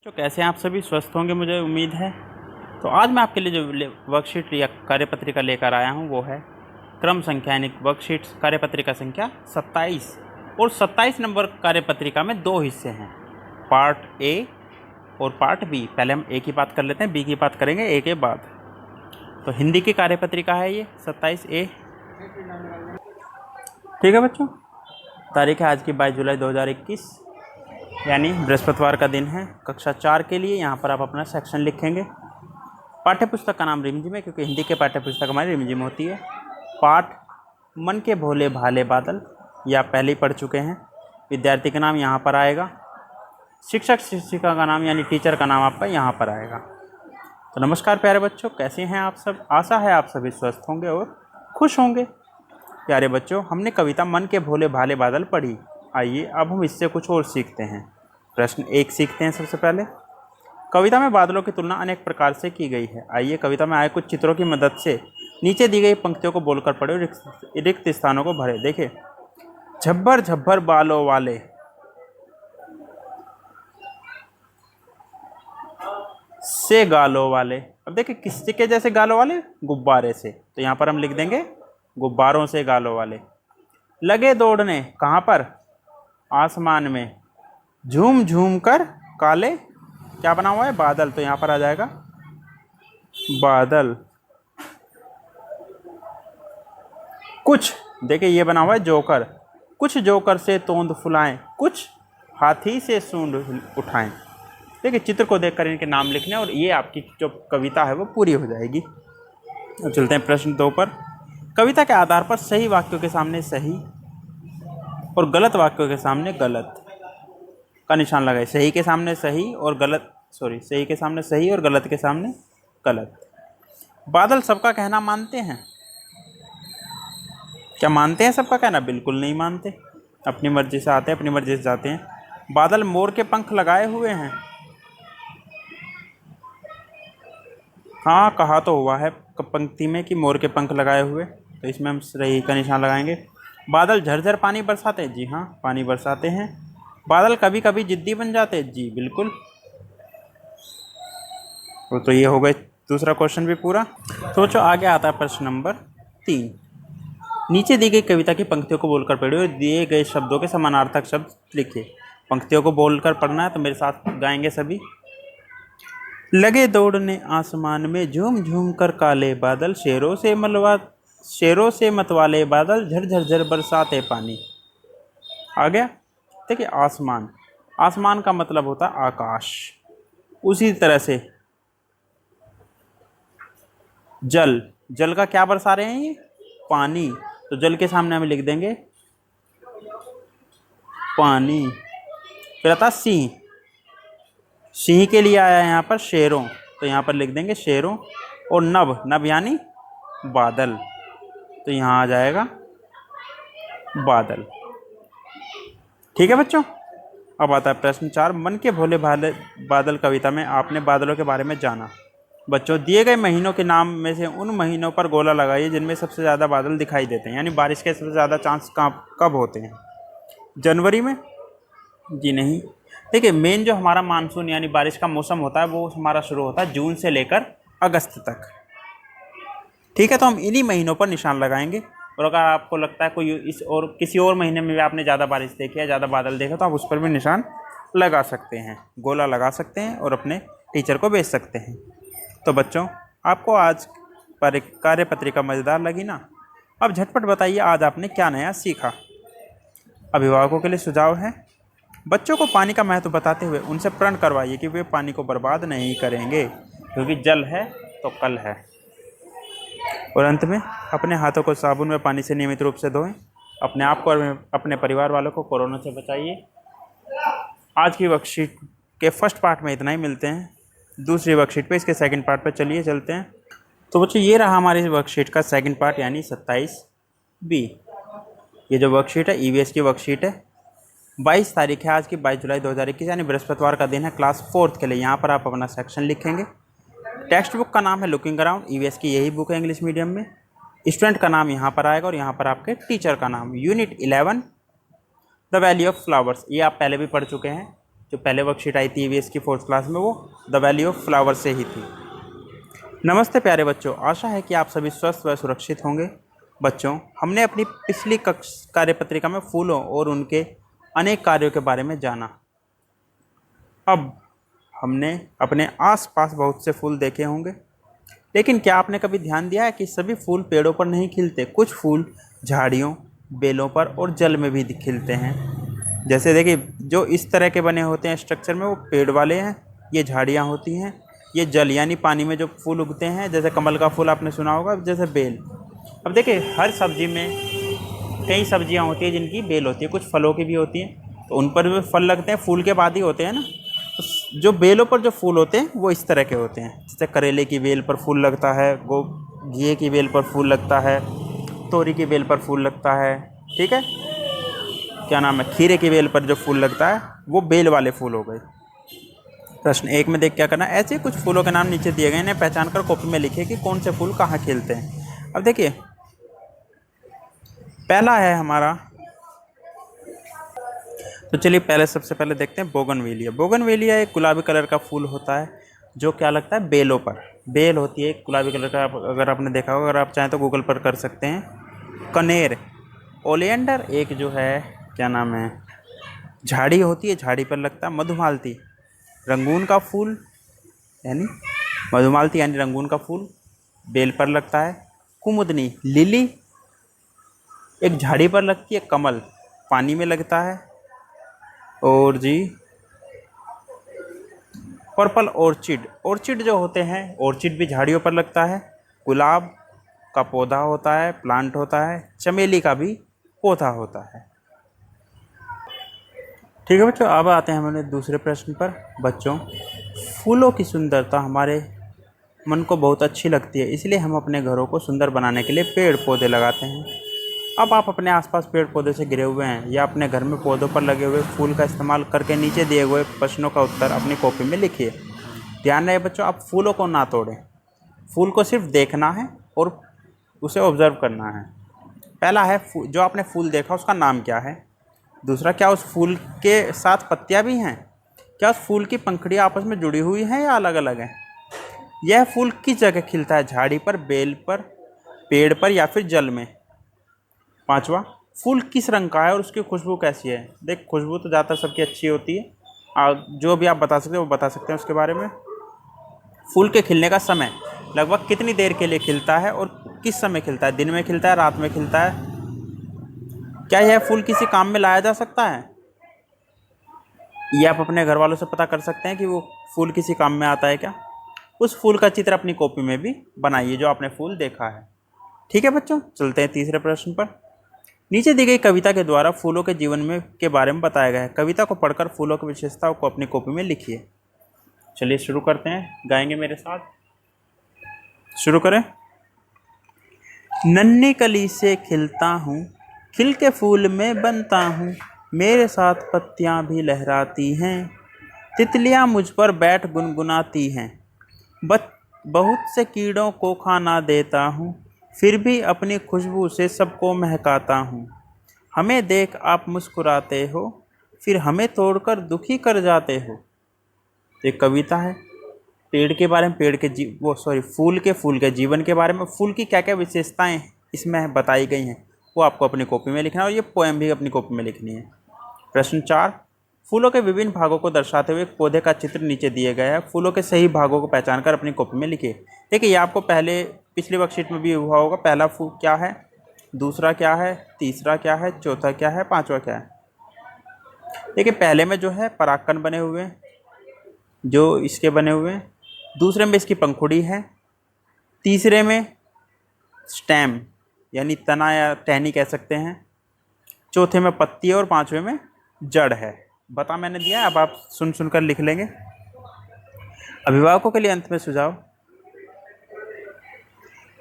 तो कैसे हैं आप सभी स्वस्थ होंगे मुझे उम्मीद है। तो आज मैं आपके लिए जो वर्कशीट या कार्यपत्रिका लेकर आया हूं वो है क्रम संख्या यानी वर्कशीट कार्यपत्रिका संख्या 27। और 27 नंबर कार्यपत्रिका में दो हिस्से हैं, पार्ट ए और पार्ट बी। पहले हम ए की बात कर लेते हैं, बी की बात करेंगे ए के बाद। तो हिंदी की कार्यपत्रिका है ये 27A। ठीक है बच्चों, तारीख है आज की 22 जुलाई 2021 यानी बृहस्पतिवार का दिन है। कक्षा 4 के लिए यहाँ पर आप अपना सेक्शन लिखेंगे। पाठ्य पुस्तक का नाम रिमझिम है क्योंकि हिंदी के पाठ्य पुस्तक हमारी रिमझिम होती है। पाठ मन के भोले भाले बादल, ये आप पहले ही पढ़ चुके हैं। विद्यार्थी का नाम यहाँ पर आएगा, शिक्षक शिक्षिका का नाम यानी टीचर का नाम आपका यहाँ पर आएगा। तो नमस्कार प्यारे बच्चों, कैसे हैं आप सब। आशा है आप सभी स्वस्थ होंगे और खुश होंगे। प्यारे बच्चों, हमने कविता मन के भोले भाले बादल पढ़ी। आइए अब हम इससे कुछ और सीखते हैं। प्रश्न 1 सीखते हैं। सबसे पहले कविता में बादलों की तुलना अनेक प्रकार से की गई है। आइए कविता में आए कुछ चित्रों की मदद से नीचे दी गई पंक्तियों को बोलकर पढ़े और रिक्त स्थानों को भरे। देखिए, झब्बर झब्बर बालों वाले, से गालों वाले। अब देखिए किसके जैसे गालों वाले, गुब्बारे से। तो यहाँ पर हम लिख देंगे गुब्बारों से गालों वाले। लगे दौड़ने, कहाँ पर, आसमान में। झूम झूम कर काले, क्या बना हुआ है, बादल। तो यहाँ पर आ जाएगा बादल। कुछ, देखिए ये बना हुआ है जोकर। कुछ जोकर से तोंद फुलाएं, कुछ हाथी से सूंड उठाएं। देखिए चित्र को देखकर इनके नाम लिखने और ये आपकी जो कविता है वो पूरी हो जाएगी। अब चलते हैं प्रश्न 2 पर। कविता के आधार पर सही वाक्यों के सामने सही और गलत वाक्यों के सामने गलत का निशान लगाए। सही के सामने सही और गलत, सही के सामने सही और गलत के सामने गलत। बादल सबका कहना मानते हैं, क्या मानते हैं सबका कहना? बिल्कुल नहीं मानते। अपनी मर्जी से आते हैं, अपनी मर्जी से जाते हैं। बादल मोर के पंख लगाए हुए हैं, हाँ कहा तो हुआ है पंक्ति में कि मोर के पंख लगाए हुए, तो इसमें हम सही का निशान लगाएंगे। बादल झरझर पानी बरसाते हैं, जी हाँ पानी बरसाते हैं। बादल कभी कभी जिद्दी बन जाते हैं, जी बिल्कुल। तो ये हो गए दूसरा क्वेश्चन भी पूरा। सोचो आगे आता है प्रश्न नंबर 3। नीचे दी गई कविता की पंक्तियों को बोलकर पढ़िए और दिए गए शब्दों के समानार्थक शब्द लिखिए। पंक्तियों को बोलकर पढ़ना है तो मेरे साथ गाएंगे सभी। लगे दौड़ने आसमान में, झूम झूम कर काले बादल, शेरों से मतवाले बादल, झर झर बरसाते पानी। आ गया। देखिए आसमान, आसमान का मतलब होता है आकाश। उसी तरह से जल, जल का क्या बरसा रहे हैं ये, पानी। तो जल के सामने हम लिख देंगे पानी। फिर आता सिंह, सिंह के लिए आया है यहाँ पर शेरों, तो यहाँ पर लिख देंगे शेरों। और नभ, नभ यानी बादल, तो यहाँ आ जाएगा बादल। ठीक है बच्चों। अब आता है प्रश्न 4। मन के भोले भाले बादल कविता में आपने बादलों के बारे में जाना। बच्चों दिए गए महीनों के नाम में से उन महीनों पर गोला लगाइए जिनमें सबसे ज़्यादा बादल दिखाई देते हैं, यानी बारिश के सबसे ज़्यादा चांस कब होते हैं? जनवरी में? जी नहीं। देखिए मेन जो हमारा मानसून यानी बारिश का मौसम होता है वो हमारा शुरू होता है जून से लेकर अगस्त तक। ठीक है, तो हम इन्हीं महीनों पर निशान लगाएंगे। और अगर आपको लगता है कोई इस और किसी और महीने में भी आपने ज़्यादा बारिश देखी है, ज़्यादा बादल देखे, तो आप उस पर भी निशान लगा सकते हैं, गोला लगा सकते हैं और अपने टीचर को भेज सकते हैं। तो बच्चों आपको आज पर कार्यपत्रिका मज़ेदार लगी ना? अब झटपट बताइए आज आपने क्या नया सीखा। अभिभावकों के लिए सुझाव है, बच्चों को पानी का महत्व बताते हुए उनसे प्रण करवाइए कि वे पानी को बर्बाद नहीं करेंगे, क्योंकि जल है तो कल है। और अंत में अपने हाथों को साबुन व पानी से नियमित रूप से धोएं। अपने आप को और अपने परिवार वालों को कोरोना से बचाइए। आज की वर्कशीट के फर्स्ट पार्ट में इतना ही, मिलते हैं दूसरी वर्कशीट पे, इसके सेकंड पार्ट पे चलिए चलते हैं। तो बच्चों ये रहा हमारी वर्कशीट का सेकंड पार्ट यानी 27B। ये जो वर्कशीट है EVS की वर्कशीट है। 22 तारीख है आज की, 22 जुलाई 2021 यानी बृहस्पतिवार का दिन है। क्लास 4th के लिए यहाँ पर आप अपना सेक्शन लिखेंगे। टेक्स्ट बुक का नाम है लुकिंग अराउंड, EVS की यही बुक है इंग्लिश मीडियम में। स्टूडेंट का नाम यहाँ पर आएगा और यहाँ पर आपके टीचर का नाम। Unit 11 the value of flowers, ये आप पहले भी पढ़ चुके हैं। जो पहले वर्कशीट आई थी ईवीएस की 4th क्लास में, वो द वैल्यू ऑफ फ्लावर से ही थी। नमस्ते प्यारे बच्चों, आशा है कि आप सभी स्वस्थ व सुरक्षित होंगे। बच्चों, हमने अपनी पिछली कार्यपत्रिका में फूलों और उनके अनेक कार्यों के बारे में जाना। अब हमने अपने आसपास बहुत से फूल देखे होंगे, लेकिन क्या आपने कभी ध्यान दिया है कि सभी फूल पेड़ों पर नहीं खिलते? कुछ फूल झाड़ियों, बेलों पर और जल में भी खिलते हैं। जैसे देखिए, जो इस तरह के बने होते हैं स्ट्रक्चर में, वो पेड़ वाले हैं। ये झाड़ियाँ होती हैं। ये जल यानी पानी में जो फूल उगते हैं, जैसे कमल का फूल आपने सुना होगा, जैसे बेल। अब देखिए, हर सब्जी में कई सब्जियां होती हैं जिनकी बेल होती है, कुछ फलों की भी होती हैं, तो उन पर भी फल लगते हैं, फूल के बाद ही होते हैं ना। तो जो बेलों पर जो फूल होते हैं वो इस तरह के होते हैं, जैसे करेले की बेल पर फूल लगता है, घिए की बेल पर फूल लगता है, तोरी की बेल पर फूल लगता है, ठीक है, क्या नाम है, खीरे की बेल पर जो फूल लगता है वो बेल वाले फूल हो गए। प्रश्न 1 में देख क्या करना, ऐसे कुछ फूलों के नाम नीचे दिए गए, इन्हें पहचान कर कॉपी में लिखिए कि कौन से फूल कहाँ खिलते हैं। अब देखिए, पहला है हमारा, तो चलिए पहले सबसे पहले देखते हैं बोगनवेलिया। बोगनवेलिया एक गुलाबी कलर का फूल होता है जो क्या लगता है, बेलों पर। बेल होती है गुलाबी कलर का, अगर आपने देखा होगा, अगर आप चाहें तो गूगल पर कर सकते हैं। कनेर, ओलियंडर एक जो है, क्या नाम है, झाड़ी होती है, झाड़ी पर लगता है। मधुमालती, रंगून का फूल यानी मधुमालती यानी रंगून का फूल, बेल पर लगता है। कुमुदनी, लिली एक झाड़ी पर लगती है। कमल पानी में लगता है। और जी पर्पल ऑर्चिड, ऑर्चिड जो होते हैं, ऑर्चिड भी झाड़ियों पर लगता है। गुलाब का पौधा होता है, प्लांट होता है। चमेली का भी पौधा होता है। ठीक है बच्चों, अब आते हैं हमारे दूसरे प्रश्न पर। बच्चों, फूलों की सुंदरता हमारे मन को बहुत अच्छी लगती है, इसलिए हम अपने घरों को सुंदर बनाने के लिए पेड़ पौधे लगाते हैं। अब आप अपने आसपास पेड़ पौधे से घिरे हुए हैं या अपने घर में पौधों पर लगे हुए फूल का इस्तेमाल करके नीचे दिए हुए प्रश्नों का उत्तर अपनी कॉपी में लिखिए। ध्यान रहे बच्चों, आप फूलों को ना तोड़ें, फूल को सिर्फ देखना है और उसे ऑब्जर्व करना है। पहला है, जो आपने फूल देखा उसका नाम क्या है। दूसरा, क्या उस फूल के साथ पत्तियां भी हैं? क्या उस फूल की पंखुड़ियाँ आपस में जुड़ी हुई हैं या अलग अलग हैं? यह फूल किस जगह खिलता है, झाड़ी पर, बेल पर, पेड़ पर या फिर जल में? पांचवा, फूल किस रंग का है और उसकी खुशबू कैसी है? देख, खुशबू तो ज़्यादातर सबकी अच्छी होती है, जो भी आप बता सकते हो वो बता सकते हैं उसके बारे में। फूल के खिलने का समय लगभग कितनी देर के लिए खिलता है और किस समय खिलता है? दिन में खिलता है, रात में खिलता है? क्या यह फूल किसी काम में लाया जा सकता है? ये आप अपने घर वालों से पता कर सकते हैं कि वो फूल किसी काम में आता है क्या। उस फूल का चित्र अपनी कॉपी में भी बनाइए जो आपने फूल देखा है। ठीक है बच्चों, चलते हैं तीसरे प्रश्न पर। नीचे दी गई कविता के द्वारा फूलों के जीवन में के बारे में बताया गया है। कविता को पढ़कर फूलों की विशेषताओं को अपनी कॉपी में लिखिए। चलिए शुरू करते हैं, गाएंगे मेरे साथ, शुरू करें। नन्ही कली से खिलता हूँ, खिल के फूल में बनता हूँ, मेरे साथ पत्तियाँ भी लहराती हैं, तितलियाँ मुझ पर बैठ गुनगुनाती हैं, बहुत से कीड़ों को खाना देता हूँ, फिर भी अपनी खुशबू से सबको महकाता हूँ, हमें देख आप मुस्कुराते हो, फिर हमें तोड़कर दुखी कर जाते हो। एक कविता है पेड़ के बारे में, पेड़ के फूल के जीवन के बारे में, फूल की क्या क्या विशेषताएं इसमें बताई गई हैं वो आपको अपनी कॉपी में लिखना है, और ये पोएम भी अपनी कॉपी में लिखनी है। प्रश्न 4, फूलों के विभिन्न भागों को दर्शाते हुए एक पौधे का चित्र नीचे दिए गया है, फूलों के सही भागों को पहचान कर अपनी कॉपी में लिखिए। देखिए, ये आपको पिछली वर्कशीट में भी हुआ होगा। पहला फूल क्या है, दूसरा क्या है, तीसरा क्या है, चौथा क्या है, पांचवा क्या है। देखिए, पहले में जो है परागकण बने हुए हैं, जो इसके बने हुए हैं। दूसरे में इसकी पंखुड़ी है। तीसरे में स्टेम यानी तना या टहनी कह सकते हैं। चौथे में पत्ती है और पांचवे में जड़ है। बता मैंने दिया है, अब आप सुन सुनकर लिख लेंगे। अभिभावकों के लिए अंत में सुझाव,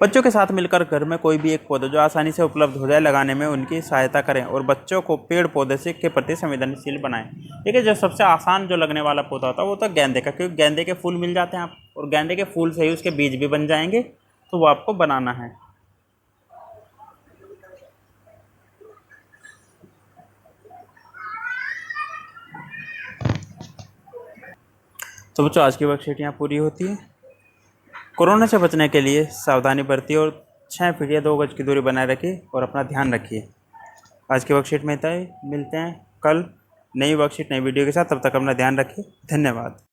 बच्चों के साथ मिलकर घर में कोई भी एक पौधा जो आसानी से उपलब्ध हो जाए लगाने में उनकी सहायता करें और बच्चों को पेड़ पौधे से के प्रति संवेदनशील बनाएं। देखिए, जो सबसे आसान जो लगने वाला पौधा होता है वो तो गेंदे का, क्योंकि गेंदे के फूल मिल जाते हैं आप, और गेंदे के फूल से ही उसके बीज भी बन जाएंगे, तो वो आपको बनाना है। तो बच्चों आज की वर्कशीट यहाँ पूरी होती है। कोरोना से बचने के लिए सावधानी बरतिए और 6 फीट या 2 गज की दूरी बनाए रखिए और अपना ध्यान रखिए। आज की वर्कशीट में इतना ही। मिलते हैं कल नई वर्कशीट नई वीडियो के साथ। तब तक अपना ध्यान रखिए। धन्यवाद।